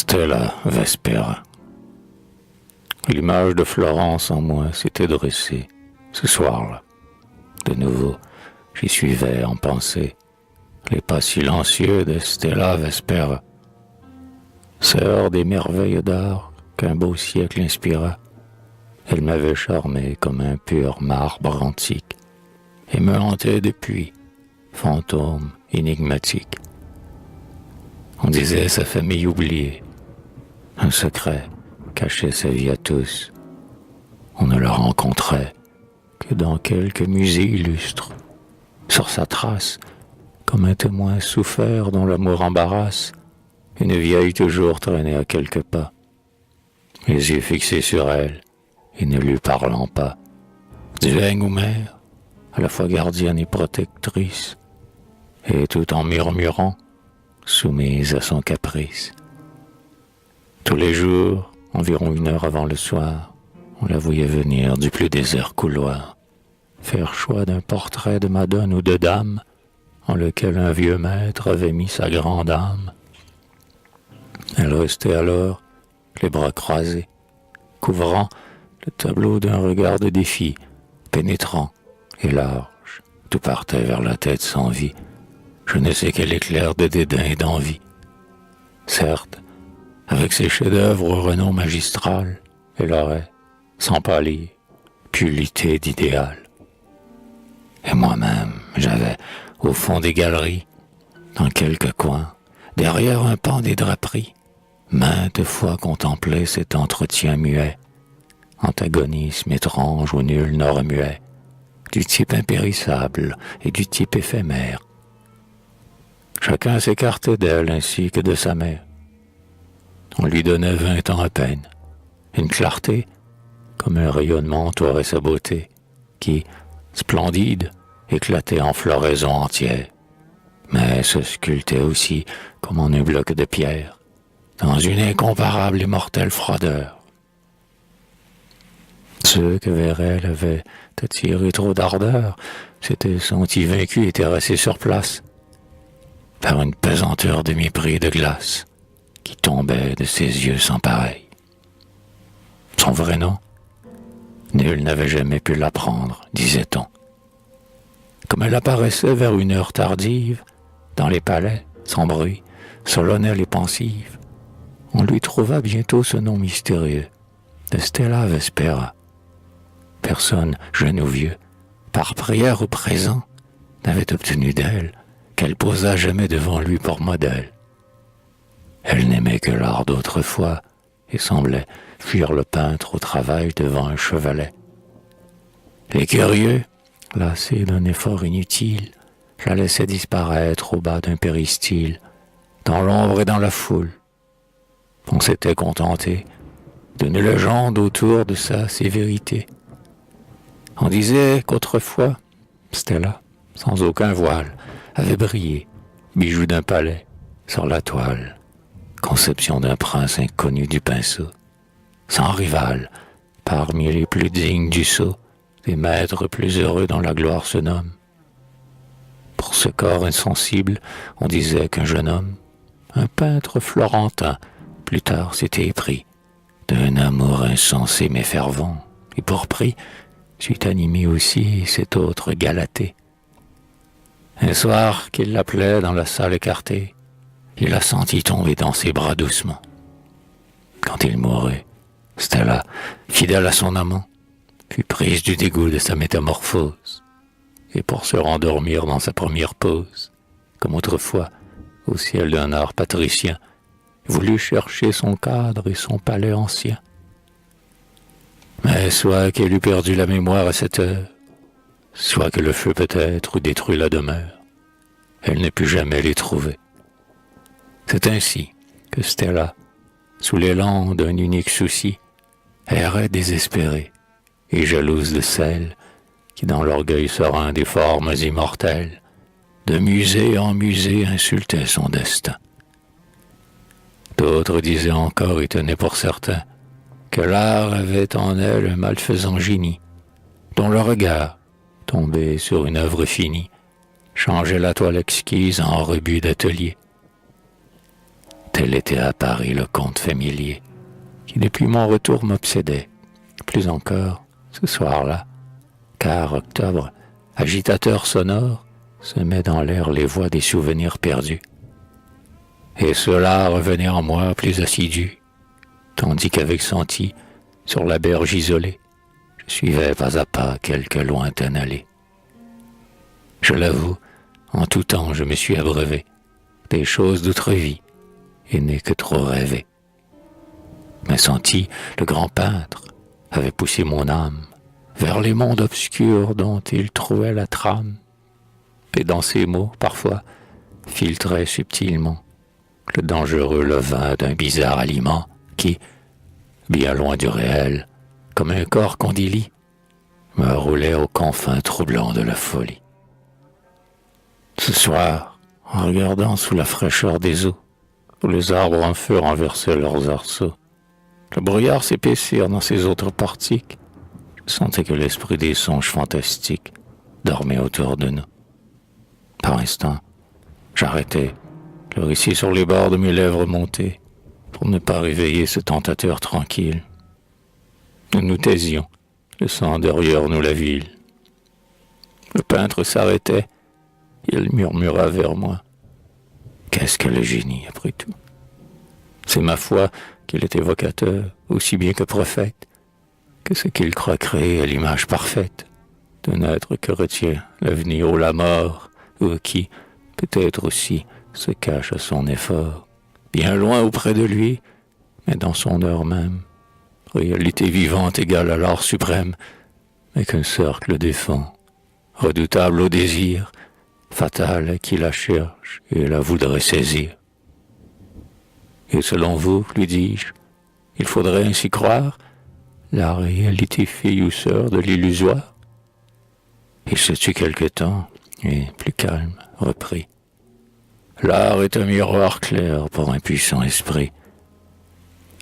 Stella Vespera. L'image de Florence en moi s'était dressée ce soir-là. De nouveau, j'y suivais en pensée les pas silencieux de Stella Vespera, sœur des merveilles d'art qu'un beau siècle inspira. Elle m'avait charmé comme un pur marbre antique et me hantait depuis, fantôme énigmatique. On disait sa famille oubliée, un secret cachait sa vie à tous. On ne la rencontrait que dans quelques musées illustres. Sur sa trace, comme un témoin souffert dont l'amour embarrasse, une vieille toujours traînait à quelques pas, les yeux fixés sur elle et ne lui parlant pas. Duègne ou mère, à la fois gardienne et protectrice, et tout en murmurant, soumise à son caprice. Tous les jours, environ 1 heure avant le soir, on la voyait venir du plus désert couloir, faire choix d'un portrait de madone ou de dame, en lequel un vieux maître avait mis sa grande âme. Elle restait alors, les bras croisés, couvrant le tableau d'un regard de défi, pénétrant et large, tout partait vers la tête sans vie, je ne sais quel éclair de dédain et d'envie. Certes, avec ses chefs-d'œuvre au renom magistral, elle aurait, sans pâlir, pu lutter d'idéal. Et moi-même, j'avais, au fond des galeries, dans quelques coins, derrière un pan des draperies, maintes fois contemplé cet entretien muet, antagonisme étrange où nul ne remuait, du type impérissable et du type éphémère. Chacun s'écartait d'elle ainsi que de sa mère. On lui donnait 20 ans à peine, une clarté, comme un rayonnement entourait sa beauté, qui, splendide, éclatait en floraison entière, mais se sculptait aussi comme en un bloc de pierre, dans une incomparable et mortelle froideur. Ceux que vers elle avaient attiré trop d'ardeur s'étaient sentis vaincus et terrassés sur place, par une pesanteur de mépris et de glace qui tombait de ses yeux sans pareil. Son vrai nom, nul n'avait jamais pu l'apprendre, disait-on. Comme elle apparaissait vers 1 heure tardive, dans les palais, sans bruit, solennelle et pensive, on lui trouva bientôt ce nom mystérieux, de Stella Vespera. Personne, jeune ou vieux, par prière ou présent, n'avait obtenu d'elle qu'elle posa jamais devant lui pour modèle. Elle n'aimait que l'art d'autrefois et semblait fuir le peintre au travail devant un chevalet. Les curieux, lassés d'un effort inutile, la laissaient disparaître au bas d'un péristyle, dans l'ombre et dans la foule. On s'était contenté d'une légende autour de sa sévérité. On disait qu'autrefois, Stella, sans aucun voile, avait brillé, bijou d'un palais, sur la toile, conception d'un prince inconnu du pinceau, sans rival, parmi les plus dignes du sceau, des maîtres plus heureux dans la gloire se nomment. Pour ce corps insensible, on disait qu'un jeune homme, un peintre florentin, plus tard s'était épris d'un amour insensé mais fervent, et pour prix, c'eût animé aussi cet autre Galatée. Un soir qu'il l'appelait dans la salle écartée, il la sentit tomber dans ses bras doucement. Quand il mourut, Stella, fidèle à son amant, fut prise du dégoût de sa métamorphose, et pour se rendormir dans sa première pose, comme autrefois, au ciel d'un art patricien, voulut chercher son cadre et son palais ancien. Mais soit qu'elle eût perdu la mémoire à cette heure, soit que le feu peut-être eût détruit la demeure, elle ne put jamais les trouver. C'est ainsi que Stella, sous l'élan d'un unique souci, errait désespérée et jalouse de celle qui dans l'orgueil serein des formes immortelles, de musée en musée insultait son destin. D'autres disaient encore et tenaient pour certain que l'art avait en elle un malfaisant génie, dont le regard, tombé sur une œuvre finie, changeait la toile exquise en rebut d'atelier. tel était à Paris le conte familier, qui depuis mon retour m'obsédait. Plus encore, ce soir-là, car octobre, agitateur sonore, se met dans l'air les voix des souvenirs perdus. Et cela revenait en moi plus assidu, tandis qu'avec Santi, sur la berge isolée, je suivais pas à pas quelque lointaine allée. Je l'avoue, en tout temps je me suis abreuvé des choses d'autre vie, et n'ai que trop rêvé. Mais Santi, le grand peintre, avait poussé mon âme vers les mondes obscurs dont il trouvait la trame, et dans ses mots, parfois, filtrait subtilement le dangereux levain d'un bizarre aliment qui, bien loin du réel, comme un corps qu'on délie, me roulait aux confins troublants de la folie. Ce soir, en regardant sous la fraîcheur des eaux, où les arbres en feu renversaient leurs arceaux, le brouillard s'épaissir dans ces autres portiques, je sentais que l'esprit des songes fantastiques dormait autour de nous. Par instant, j'arrêtai, le récit sur les bords de mes lèvres monté, pour ne pas réveiller ce tentateur tranquille. Nous nous taisions, laissant derrière nous la ville. Le peintre s'arrêtait, il murmura vers moi. Qu'est-ce que le génie, après tout? C'est ma foi qu'il est évocateur, aussi bien que prophète, que ce qu'il croit créer à l'image parfaite d'un être que retient l'avenir ou la mort, ou qui, peut-être aussi, se cache à son effort, bien loin auprès de lui, mais dans son heure même, réalité vivante égale à l'art suprême, mais qu'un cercle défend, redoutable au désir, fatal à qui la cherche et la voudrait saisir. Et selon vous, lui dis-je, il faudrait ainsi croire la réalité fille ou sœur de l'illusoire? Il se tut quelque temps, et, plus calme, reprit. L'art est un miroir clair pour un puissant esprit.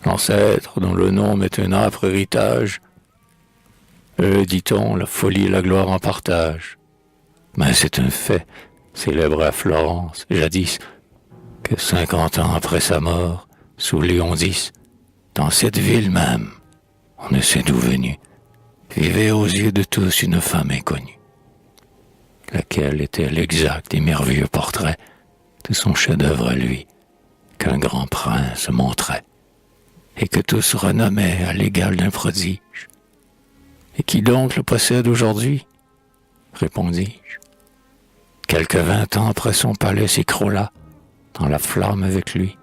L'ancêtre dont le nom met un âpre héritage, dit-on, la folie et la gloire en partage. Mais c'est un fait, célèbre à Florence, jadis, que 50 ans après sa mort, sous Léon X, dans cette ville même, on ne sait d'où venue, vivait aux yeux de tous une femme inconnue, laquelle était l'exact et merveilleux portrait de son chef-d'œuvre à lui, qu'un grand prince montrait, et que tous renommaient à l'égal d'un prodige. Et qui donc le possède aujourd'hui? Répondis-je. Quelques 20 ans après son palais s'écroula dans la flamme avec lui.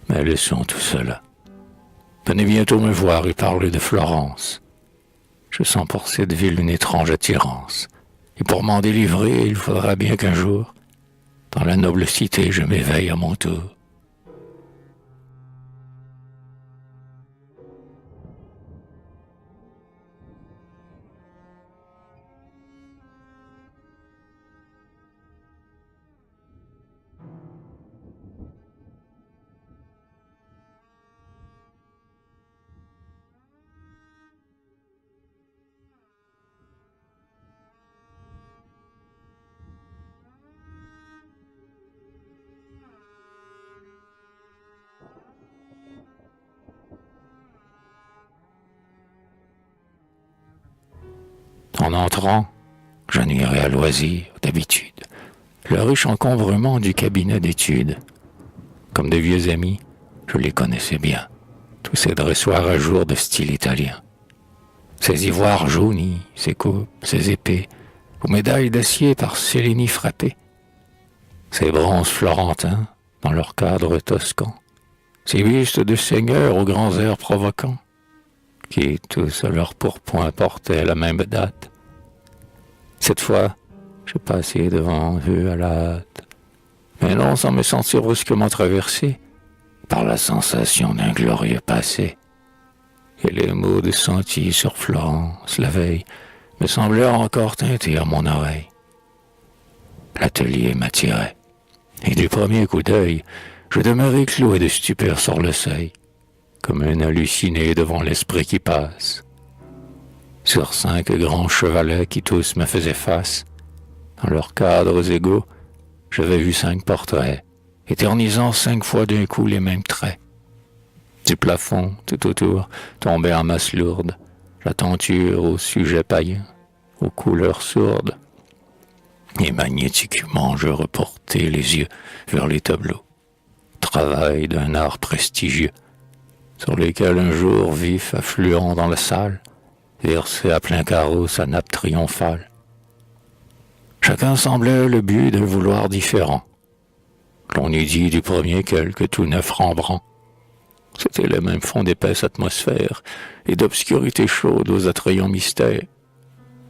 Mais laissons tout cela. Venez bientôt me voir et parler de Florence. Je sens pour cette ville une étrange attirance, et pour m'en délivrer, il faudra bien qu'un jour, dans la noble cité, je m'éveille à mon tour. En entrant, j'admirais à loisir, d'habitude, le riche encombrement du cabinet d'études. Comme de vieux amis, je les connaissais bien, tous ces dressoirs à jour de style italien. Ces ivoires jaunis, ces coupes, ces épées, aux médailles d'acier par Célénie frappées. Ces bronzes florentins, dans leur cadre toscan. Ces bustes de seigneurs aux grands airs provoquants, qui tous à leur pourpoint portaient la même date. Cette fois, je passai devant eux à la hâte, mais non sans me sentir brusquement traversé par la sensation d'un glorieux passé. Et les mots de Santi sur Florence, la veille, me semblèrent encore teinter à mon oreille. L'atelier m'attirait, et du premier coup d'œil, je demeurai cloué de stupeur sur le seuil, comme un halluciné devant l'esprit qui passe. Sur 5 grands chevalets qui tous me faisaient face, dans leurs cadres égaux, j'avais vu 5 portraits, éternisant 5 fois d'un coup les mêmes traits. Du plafond, tout autour, tombait en masse lourde, la tenture aux sujets païens, aux couleurs sourdes. Et magnétiquement je reportai les yeux vers les tableaux, travail d'un art prestigieux, sur lesquels un jour vif affluant dans la salle, versait à plein carreau sa nappe triomphale. Chacun semblait le but d'un vouloir différent. L'on eût dit du premier quelque tout neuf Rembrandt. C'était le même fond d'épaisse atmosphère et d'obscurité chaude aux attrayants mystères.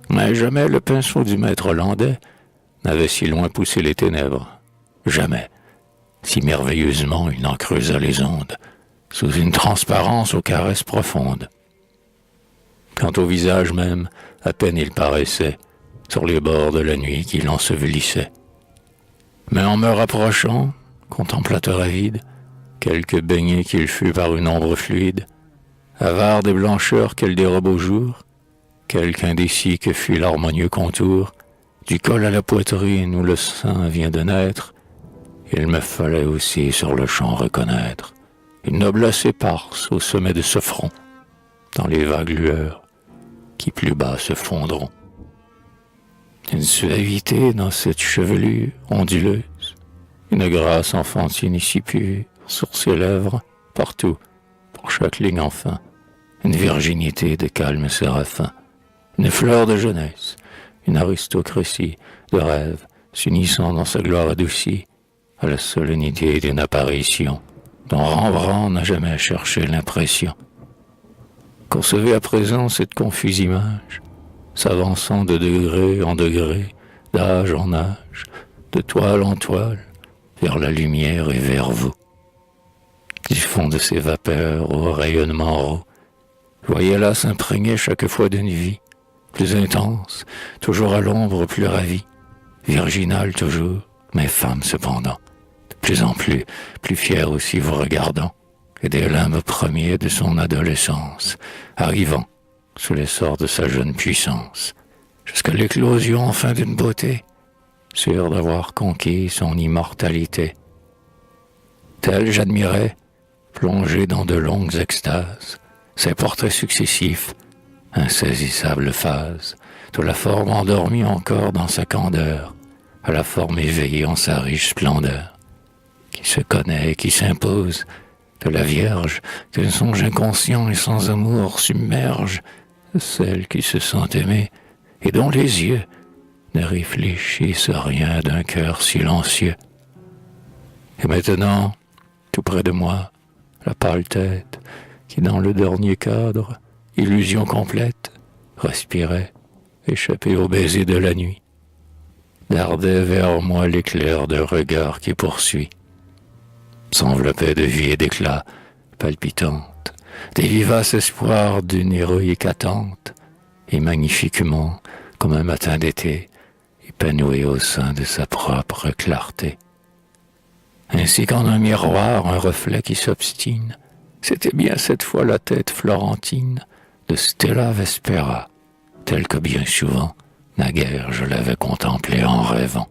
Mais jamais le pinceau du maître hollandais n'avait si loin poussé les ténèbres. Jamais, si merveilleusement il n'en creusa les ondes, sous une transparence aux caresses profondes. Quant au visage même, à peine il paraissait, sur les bords de la nuit qui l'ensevelissait. Mais en me rapprochant, contemplateur avide, quelque baigné qu'il fût par une ombre fluide, avare des blancheurs qu'elle dérobe au jour, quelque indécis que fût l'harmonieux contour, du col à la poitrine où le sein vient de naître, il me fallait aussi sur le champ reconnaître une noblesse éparse au sommet de ce front, dans les vagues lueurs qui plus bas se fondront. Une suavité dans cette chevelure onduleuse, une grâce enfantine et si pure sur ses lèvres, partout, pour chaque ligne enfin, une virginité de calme séraphin, une fleur de jeunesse, une aristocratie de rêve s'unissant dans sa gloire adoucie à la solennité d'une apparition dont Rembrandt n'a jamais cherché l'impression. Concevez à présent cette confuse image, s'avançant de degré en degré, d'âge en âge, de toile en toile, vers la lumière et vers vous. Du fond de ces vapeurs au rayonnement rond, voyez-la s'imprégner chaque fois d'une vie, plus intense, toujours à l'ombre plus ravie, virginale toujours, mais femme cependant, de plus en plus fière aussi vous regardant, et des limbes premiers de son adolescence, arrivant, sous l'essor de sa jeune puissance, jusqu'à l'éclosion enfin d'une beauté, sûre d'avoir conquis son immortalité. Tel j'admirais, plongé dans de longues extases, ses portraits successifs, insaisissables phases, de la forme endormie encore dans sa candeur, à la forme éveillée en sa riche splendeur, qui se connaît et qui s'impose, de la Vierge qu'un songe inconscient et sans amour submerge, de celle qui se sent aimée et dont les yeux ne réfléchissent rien d'un cœur silencieux. Et maintenant, tout près de moi, la pâle tête qui dans le dernier cadre, illusion complète, respirait, échappée au baiser de la nuit, dardait vers moi l'éclair d'un regard qui poursuit, s'enveloppait de vie et d'éclat palpitante, des vivaces espoirs d'une héroïque attente, et magnifiquement, comme un matin d'été, épanoui au sein de sa propre clarté. Ainsi qu'en un miroir, un reflet qui s'obstine, c'était bien cette fois la tête florentine de Stella Vespera, telle que bien souvent, naguère je l'avais contemplée en rêvant.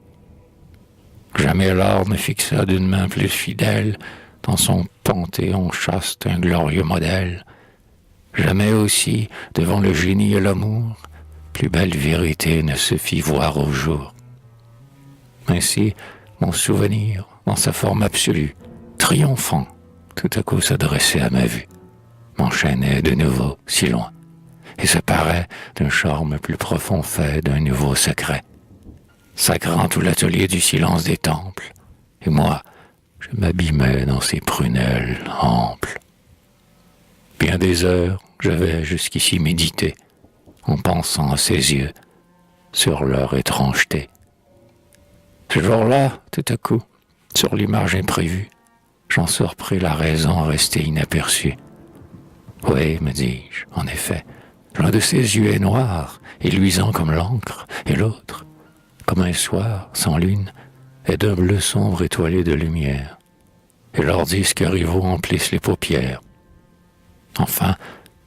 Jamais l'art ne fixa d'une main plus fidèle dans son panthéon chaste un glorieux modèle. Jamais aussi, devant le génie et l'amour, plus belle vérité ne se fit voir au jour. Ainsi, mon souvenir, dans sa forme absolue, triomphant, tout à coup s'adressait à ma vue, m'enchaînait de nouveau si loin, et se parait d'un charme plus profond fait d'un nouveau secret, sacrant tout l'atelier du silence des temples, et moi, je m'abîmais dans ses prunelles amples. Bien des heures, j'avais jusqu'ici médité, en pensant à ses yeux, sur leur étrangeté. Ce jour-là, tout à coup, sur l'image imprévue, j'en surpris la raison restée inaperçue. Oui, me dis-je, en effet, l'un de ses yeux est noir et luisant comme l'encre, et l'autre, comme un soir sans lune, est d'un bleu sombre étoilé de lumière, et leurs disques rivaux emplissent les paupières. Enfin,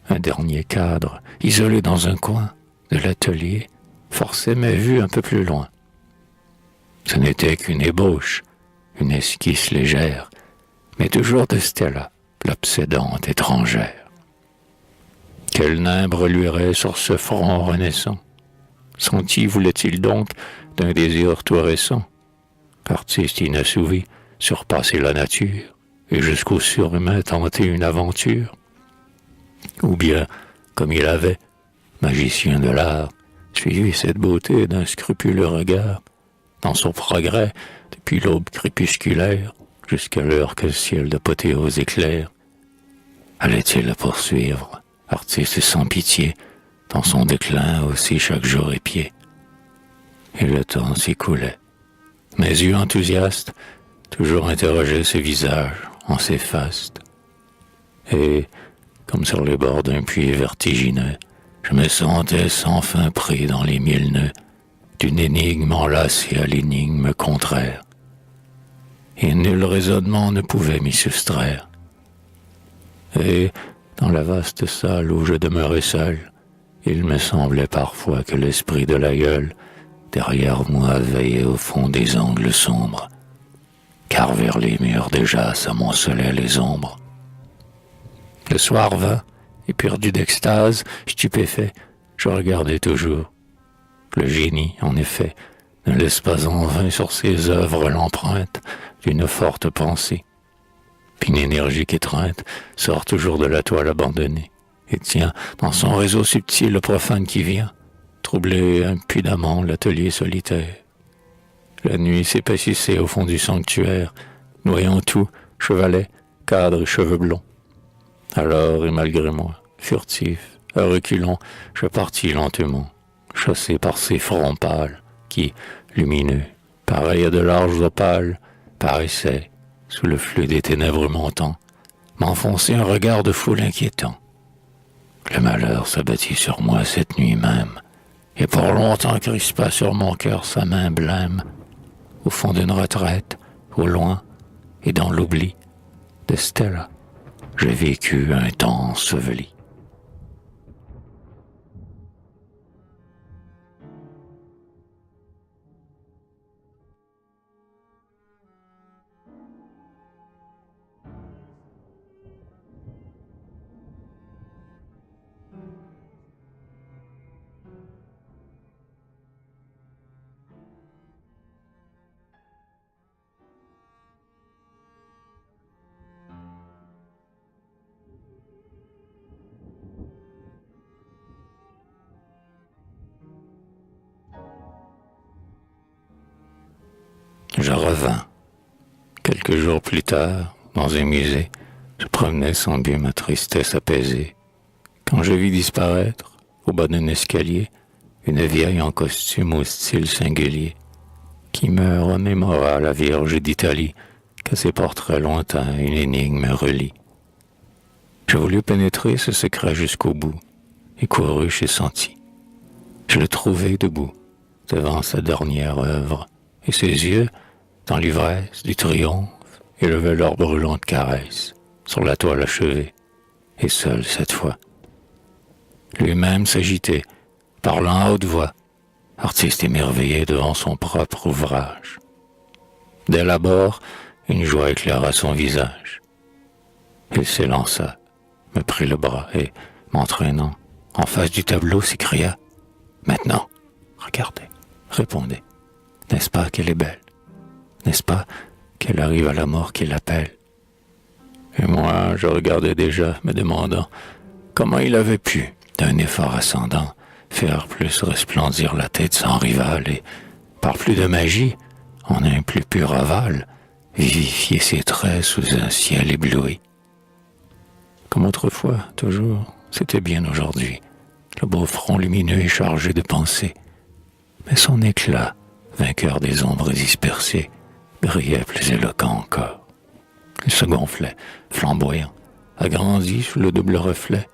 un dernier cadre, isolé dans un coin de l'atelier, forçait mes vues un peu plus loin. Ce n'était qu'une ébauche, une esquisse légère, mais toujours de Stella, l'obsédante étrangère. Quel nimbe reluirait sur ce front renaissant? Senti voulait-il donc d'un désir tout récent? Artiste inassouvi, surpasser la nature, et jusqu'au surhumain tenter une aventure? Ou bien, comme il avait, magicien de l'art, suivi cette beauté d'un scrupuleux regard, dans son progrès, depuis l'aube crépusculaire, jusqu'à l'heure que le ciel d'apothéose éclaire? Allait-il la poursuivre, artiste sans pitié, dans son déclin aussi chaque jour épié? Et le temps s'écoulait. Mes yeux enthousiastes toujours interrogeaient ce visage en ses fastes. Et, comme sur les bords d'un puits vertigineux, je me sentais sans fin pris dans les mille nœuds d'une énigme enlacée à l'énigme contraire. Et nul raisonnement ne pouvait m'y soustraire. Et, dans la vaste salle où je demeurais seul, il me semblait parfois que l'esprit de l'aïeul, derrière moi, veillait au fond des angles sombres, car vers les murs déjà s'amoncelaient les ombres. Le soir vint, et perdu d'extase, stupéfait, je regardais toujours. Le génie, en effet, ne laisse pas en vain sur ses œuvres l'empreinte d'une forte pensée. Puis une énergique étreinte sort toujours de la toile abandonnée, et tient dans son réseau subtil le profane qui vient troubler impudemment l'atelier solitaire. La nuit s'épaississait au fond du sanctuaire, noyant tout, chevalet, cadre et cheveux blonds. Alors, et malgré moi, furtif, à reculons, je partis lentement, chassé par ces fronts pâles, qui, lumineux, pareils à de larges opales, paraissaient, sous le flux des ténèbres montants, m'enfoncer un regard de foule inquiétant. Le malheur s'abattit sur moi cette nuit même, et pour longtemps crispa sur mon cœur sa main blême, au fond d'une retraite, au loin, et dans l'oubli de Stella. J'ai vécu un temps enseveli. Je revins. Quelques jours plus tard, dans un musée, je promenais sans but ma tristesse apaisée, quand je vis disparaître, au bas d'un escalier, une vieille en costume au style singulier, qui me remémora la Vierge d'Italie, qu'à ses portraits lointains une énigme relie. Je voulus pénétrer ce secret jusqu'au bout, et courus chez Santi. Je le trouvai debout, devant sa dernière œuvre, et ses yeux, dans l'ivresse du triomphe, élevaient leurs brûlantes caresses sur la toile achevée, et seul cette fois. Lui-même s'agitait, parlant à haute voix, artiste émerveillé devant son propre ouvrage. Dès l'abord, une joie éclaira son visage. Il s'élança, me prit le bras et, m'entraînant, en face du tableau, s'écria « Maintenant, regardez, répondez, n'est-ce pas qu'elle est belle? N'est-ce pas qu'elle arrive à la mort qui l'appelle ?» Et moi, je regardais déjà, me demandant comment il avait pu, d'un effort ascendant, faire plus resplendir la tête sans rival et, par plus de magie, en un plus pur aval, vivifier ses traits sous un ciel ébloui. Comme autrefois, toujours, c'était bien aujourd'hui, le beau front lumineux et chargé de pensées, mais son éclat, vainqueur des ombres dispersées, brillait plus éloquent encore. Il se gonflait, flamboyant, agrandi sous le double reflet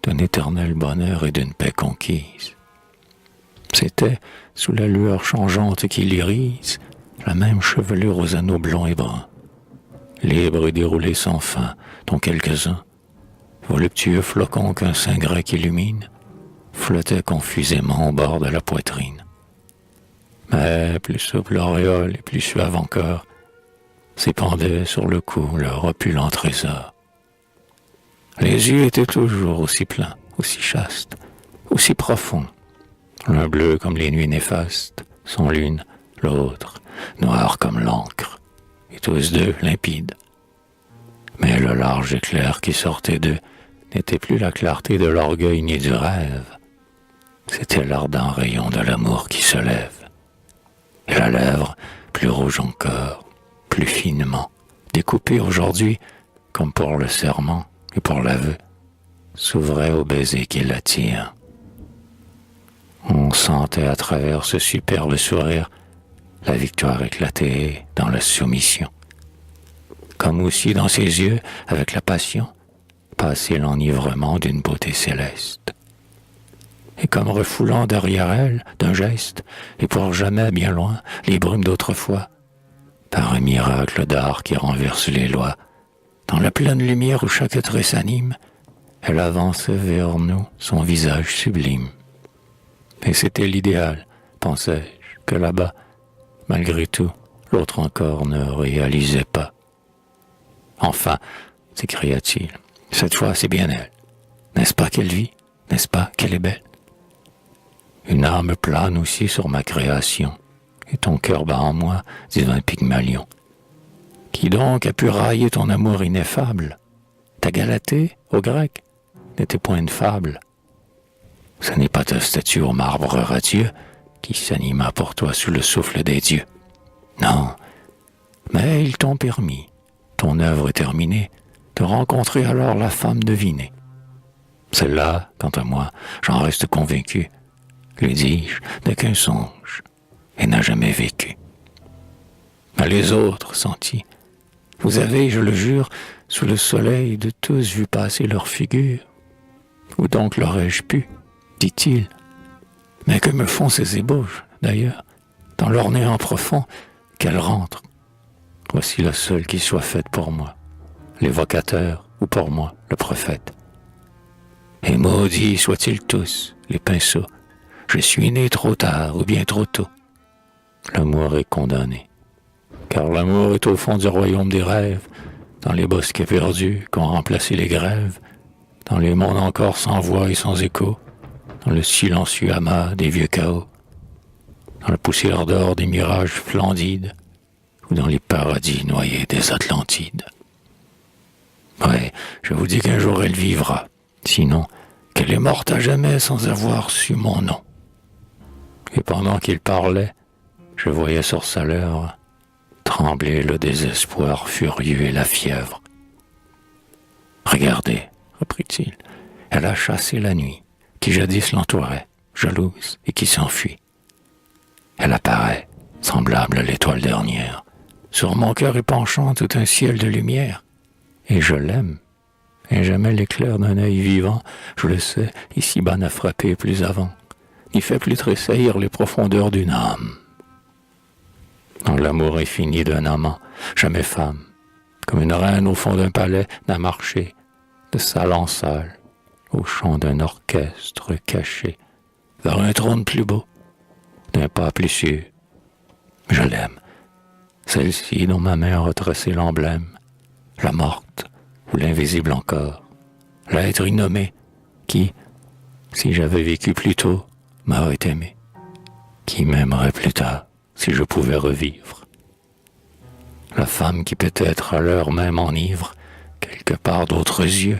d'un éternel bonheur et d'une paix conquise. C'était, sous la lueur changeante qui l'irise, la même chevelure aux anneaux blonds et bruns, libre et déroulée sans fin, dont quelques-uns, voluptueux flocons qu'un sein grec illumine, flottaient confusément au bord de la poitrine. Mais plus souple auréole et plus suave encore, s'épandait sur le cou leur opulent trésor. Les yeux étaient toujours aussi pleins, aussi chastes, aussi profonds, l'un bleu comme les nuits néfastes, son lune, l'autre noir comme l'encre, et tous deux limpides. Mais le large éclair qui sortait d'eux n'était plus la clarté de l'orgueil ni du rêve, c'était l'ardent rayon de l'amour qui se lève. Et la lèvre, plus rouge encore, plus finement, découpée aujourd'hui, comme pour le serment et pour l'aveu, s'ouvrait au baiser qui l'attire. On sentait à travers ce superbe sourire la victoire éclater dans la soumission. Comme aussi dans ses yeux, avec la passion, passait l'enivrement d'une beauté céleste. Et comme refoulant derrière elle, d'un geste, et pour jamais bien loin, les brumes d'autrefois, par un miracle d'art qui renverse les lois, dans la pleine lumière où chaque trait s'anime, elle avançait vers nous son visage sublime. Et c'était l'idéal, pensais-je, que là-bas, malgré tout, l'autre encore ne réalisait pas. Enfin, s'écria-t-il, cette fois c'est bien elle. N'est-ce pas qu'elle vit? N'est-ce pas qu'elle est belle? Une âme plane aussi sur ma création, et ton cœur bat en moi, divin Pygmalion. Qui donc a pu railler ton amour ineffable? Ta Galatée, au grec, n'était point une fable. Ce n'est pas ta statue au marbre radieux qui s'anima pour toi sous le souffle des dieux. Non, mais ils t'ont permis, ton œuvre est terminée, de rencontrer alors la femme devinée. Celle-là, quant à moi, j'en reste convaincu, lui dis-je, n'est qu'un songe, et n'a jamais vécu. Mais les autres, sentis, vous avez, je le jure, sous le soleil de tous vu passer leur figure. Où donc l'aurais-je pu, dit-il. Mais que me font ces ébauches, d'ailleurs, dans leur néant profond, qu'elles rentrent. Voici la seule qui soit faite pour moi, l'évocateur, ou pour moi, le prophète. Et maudits soient-ils tous, les pinceaux, je suis né trop tard ou bien trop tôt. L'amour est condamné, car l'amour est au fond du royaume des rêves, dans les bosquets perdus qu'ont remplacé les grèves, dans les mondes encore sans voix et sans écho, dans le silencieux amas des vieux chaos, dans la poussière d'or des mirages splendides, ou dans les paradis noyés des Atlantides. Ouais, je vous dis qu'un jour elle vivra, sinon qu'elle est morte à jamais sans avoir su mon nom. Et pendant qu'il parlait, je voyais sur sa lèvre trembler le désespoir furieux et la fièvre. Regardez, reprit-il, elle a chassé la nuit, qui jadis l'entourait, jalouse et qui s'enfuit. Elle apparaît, semblable à l'étoile dernière, sur mon cœur épanchant tout un ciel de lumière, et je l'aime, et jamais l'éclair d'un œil vivant, je le sais, ici-bas n'a frappé plus avant, ni fait plus tressaillir les profondeurs d'une âme. Dans l'amour infini d'un amant, jamais femme, comme une reine au fond d'un palais, n'a marché, de salle en salle, au chant d'un orchestre caché, vers un trône plus beau, d'un pas plus sûr. Je l'aime, celle-ci dont ma main a retracé l'emblème, la morte ou l'invisible encore, l'être innommé qui, si j'avais vécu plus tôt, m'aurait aimé, qui m'aimerait plus tard si je pouvais revivre. La femme qui peut-être à l'heure même enivre quelque part d'autres yeux,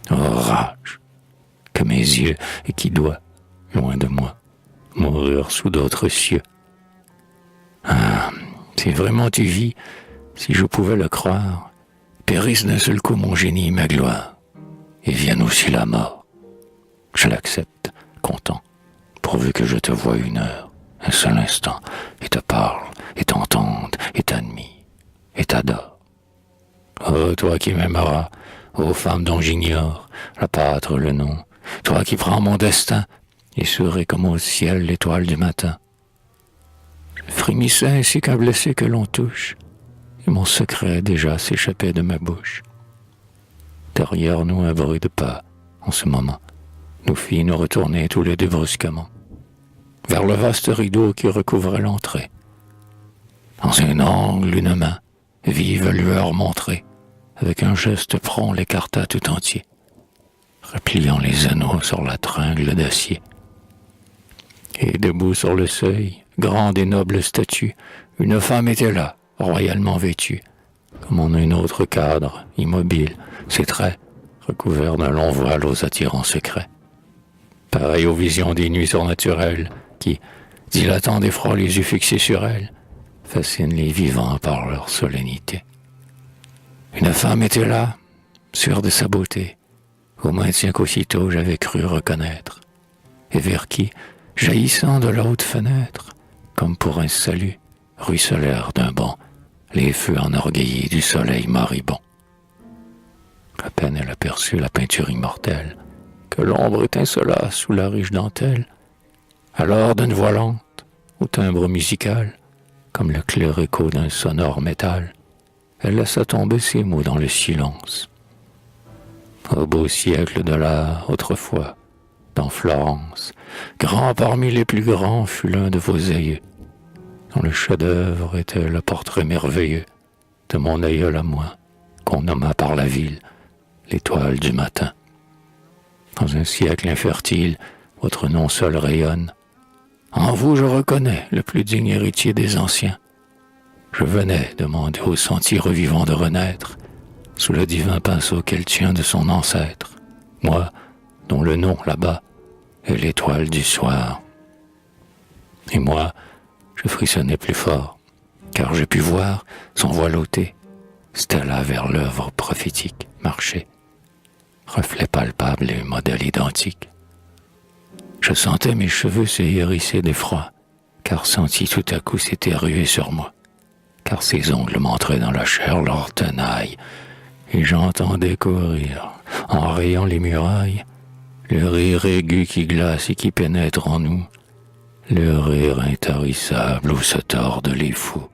oh rage, que mes yeux et qui doit, loin de moi, mourir sous d'autres cieux. Ah, si vraiment tu vis, si je pouvais le croire, périsse d'un seul coup mon génie et ma gloire, et vienne aussi la mort. Je l'accepte, content, pourvu que je te voie une heure, un seul instant, et te parle, et t'entende, et t'admire, et t'adore. Oh, toi qui m'aimeras, ô femme dont j'ignore la pâtre, le nom, toi qui prends mon destin, et serais comme au ciel l'étoile du matin. Je frémissais ainsi qu'un blessé que l'on touche, et mon secret déjà s'échappait de ma bouche. Derrière nous un bruit de pas, en ce moment, nous fit nous retourner tous les deux brusquement, vers le vaste rideau qui recouvrait l'entrée. Dans un angle, une main, vive lueur montrée, avec un geste prompt l'écarta tout entier, repliant les anneaux sur la tringle d'acier. Et debout sur le seuil, grande et noble statue, une femme était là, royalement vêtue, comme en un autre cadre, immobile, ses traits recouverts d'un long voile aux attirants secrets. Pareil aux visions des nuits surnaturelles, qui, dilatant d'effroi les yeux fixés sur elle, fascinent les vivants par leur solennité. Une femme était là, sûre de sa beauté, au maintien qu'aussitôt j'avais cru reconnaître, et vers qui, jaillissant de la haute fenêtre, comme pour un salut, ruisselèrent d'un bond les feux enorgueillis du soleil moribond. À peine elle aperçut la peinture immortelle, que l'ombre étincela sous la riche dentelle, alors d'une voix lente, au timbre musical, comme le clair écho d'un sonore métal, elle laissa tomber ces mots dans le silence. Au beau siècle de l'art, autrefois, dans Florence, grand parmi les plus grands fut l'un de vos aïeux, dont le chef-d'œuvre était le portrait merveilleux de mon aïeul à moi, qu'on nomma par la ville l'étoile du matin. Dans un siècle infertile, votre nom seul rayonne. En vous je reconnais le plus digne héritier des anciens. Je venais demander au sentier revivant de renaître, sous le divin pinceau qu'elle tient de son ancêtre, moi, dont le nom, là-bas, est l'étoile du soir. Et moi, je frissonnais plus fort, car j'ai pu voir, son voile ôté, Stella vers l'œuvre prophétique marcher, reflet palpable et modèle identique. Je sentais mes cheveux se hérisser d'effroi, car senti tout à coup s'était rué sur moi, car ses ongles montraient dans la chair leur tenaille, et j'entendais courir, en rayant les murailles, le rire aigu qui glace et qui pénètre en nous, le rire intarissable où se tordent les fous.